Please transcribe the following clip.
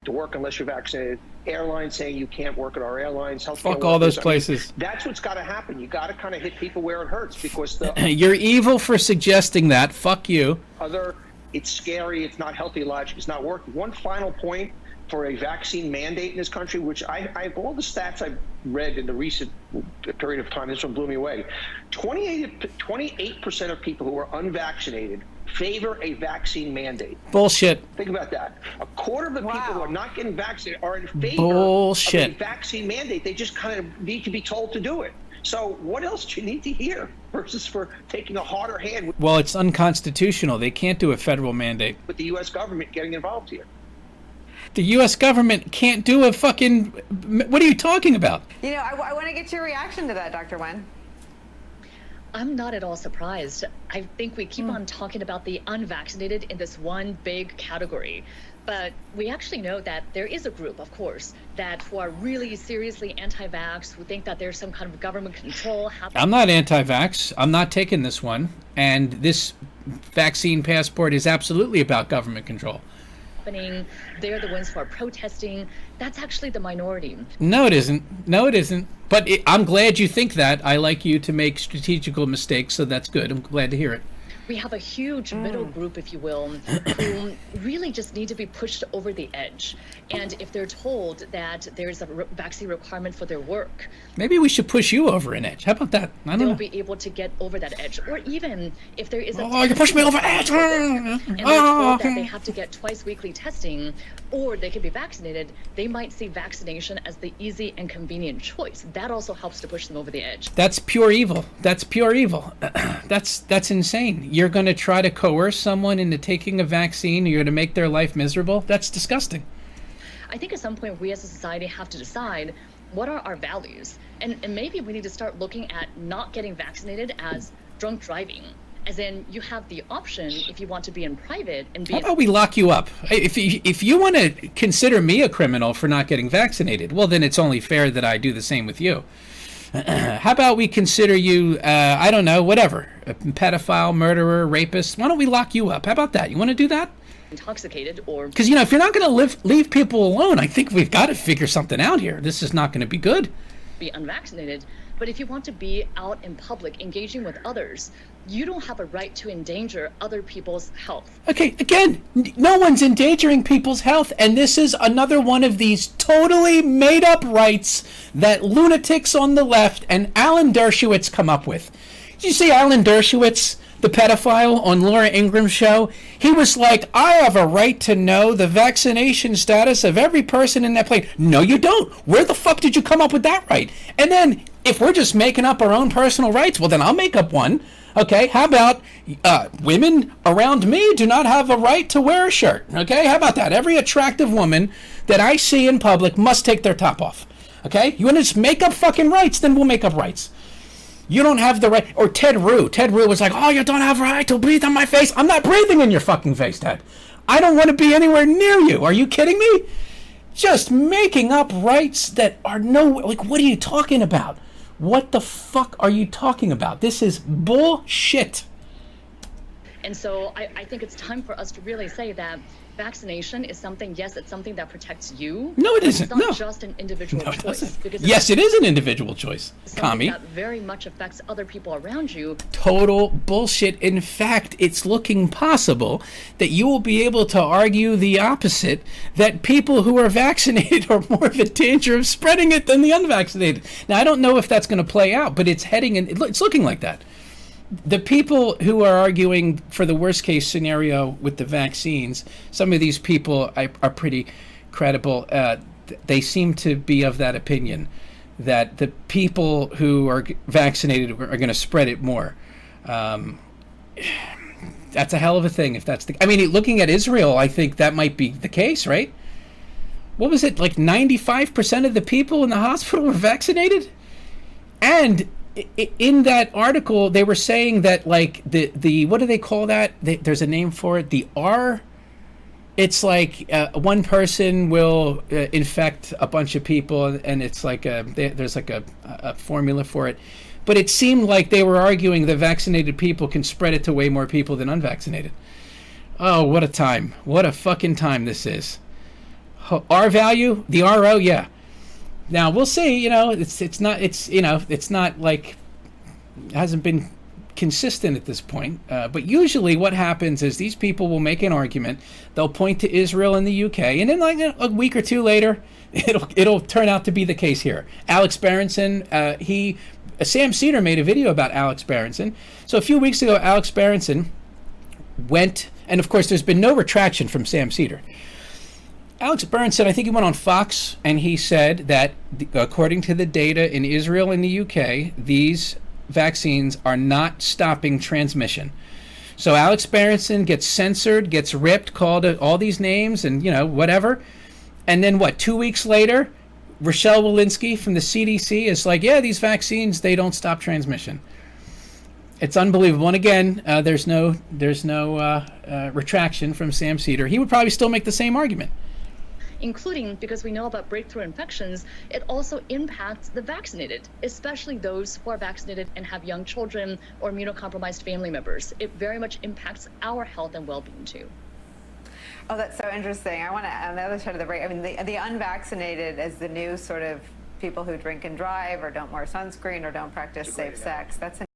to work unless you're vaccinated. Airlines saying you can't work at our airlines. Fuck all those places. That's what's got to happen. You got to kind of hit people where it hurts, because you're evil for suggesting that. Fuck you. It's scary. It's not healthy logic. It's not working. One final point for a vaccine mandate in this country, which I all the stats I've read in the recent period of time, this one blew me away. 28% of people who are unvaccinated favor a vaccine mandate. Bullshit. Think about that. A quarter of the people who are not getting vaccinated are in favor of a vaccine mandate. They just kind of need to be told to do it. So what else do you need to hear versus for taking a harder hand? Well, it's unconstitutional. They can't do a federal mandate. With the U.S. government getting involved here. The U.S. government can't do a fucking... What are you talking about? You know, I want to get your reaction to that, Dr. Wen. I'm not at all surprised. I think we keep on talking about the unvaccinated in this one big category. But we actually know that there is a group, of course, who are really seriously anti-vax, who think that there's some kind of government control happening. I'm not anti-vax. I'm not taking this one. And this vaccine passport is absolutely about government control. They're the ones who are protesting. That's actually the minority. No, it isn't. No, it isn't. But I'm glad you think that. I like you to make strategical mistakes, so that's good. I'm glad to hear it. We have a huge middle group, if you will, who really just need to be pushed over the edge. And if they're told that there's a vaccine requirement for their work, maybe we should push you over an edge. How about that? I don't know. They'll be able to get over that edge. Or even if there is a... Oh, you push me over edge! And they're told that they have to get twice weekly testing, or they can be vaccinated, they might see vaccination as the easy and convenient choice. That also helps to push them over the edge. That's pure evil. That's pure evil. That's insane. You're going to try to coerce someone into taking a vaccine. You're going to make their life miserable. That's disgusting. I think at some point we as a society have to decide what are our values. And maybe we need to start looking at not getting vaccinated as drunk driving. As in, you have the option if you want to be in private and be... How about we lock you up? If you want to consider me a criminal for not getting vaccinated, well, then it's only fair that I do the same with you. How about we consider you, I don't know, whatever, a pedophile, murderer, rapist? Why don't we lock you up? How about that? You want to do that? Intoxicated or... Because, if you're not going to leave people alone, I think we've got to figure something out here. This is not going to be good. Be unvaccinated. But if you want to be out in public, engaging with others, you don't have a right to endanger other people's health. Okay, again, no one's endangering people's health, and this is another one of these totally made-up rights that lunatics on the left and Alan Dershowitz come up with. Did you see Alan Dershowitz, the pedophile, on Laura Ingraham's show? He was like, I have a right to know the vaccination status of every person in that plane. No, you don't. Where the fuck did you come up with that right? And then, if we're just making up our own personal rights, well, then I'll make up one. Okay, how about women around me do not have a right to wear a shirt? Okay, how about that? Every attractive woman that I see in public must take their top off. Okay, you want to just make up fucking rights, then we'll make up rights. You don't have the right. Or Ted Rue. Ted Rue was like, oh, you don't have a right to breathe on my face. I'm not breathing in your fucking face, Ted. I don't want to be anywhere near you. Are you kidding me? Just making up rights that are what are you talking about? What the fuck are you talking about? This is bullshit. And so I think it's time for us to really say that vaccination is something, yes, it's something that protects you. No, it isn't. It's not just an individual choice. Yes, it is an individual choice, Commie. That very much affects other people around you. Total bullshit. In fact, it's looking possible that you will be able to argue the opposite, that people who are vaccinated are more of a danger of spreading it than the unvaccinated. Now, I don't know if that's going to play out, but it's looking like that. The people who are arguing for the worst case scenario with the vaccines, some of these people are pretty credible. They seem to be of that opinion that the people who are vaccinated are going to spread it more. That's a hell of a thing if that's looking at Israel, I think that might be the case, right? What was it, like 95% of the people in the hospital were vaccinated? And in that article, they were saying that, like, the what do they call that? There's a name for it. The R. It's like one person will infect a bunch of people, and it's like there's like a formula for it. But it seemed like they were arguing that vaccinated people can spread it to way more people than unvaccinated. Oh, what a time. What a fucking time this is. R value, the RO, yeah. Now we'll see. You know, it's not like it hasn't been consistent at this point. But usually, what happens is these people will make an argument. They'll point to Israel and the UK, and then like a week or two later, it'll turn out to be the case here. Alex Berenson, Sam Cedar made a video about Alex Berenson. So a few weeks ago, Alex Berenson went, and of course, there's been no retraction from Sam Cedar. Alex Berenson, I think he went on Fox, and he said that according to the data in Israel and the UK, these vaccines are not stopping transmission. So Alex Berenson gets censored, gets ripped, called all these names, and whatever. And then what? 2 weeks later, Rochelle Walensky from the CDC is like, yeah, these vaccines, they don't stop transmission. It's unbelievable. And again, there's no retraction from Sam Cedar. He would probably still make the same argument. Including, because we know about breakthrough infections, it also impacts the vaccinated, especially those who are vaccinated and have young children or immunocompromised family members. It very much impacts our health and well-being too. Oh, that's so interesting. I want to, on the other side of the break, I mean, the unvaccinated as the new sort of people who drink and drive or don't wear sunscreen or don't practice safe sex. That's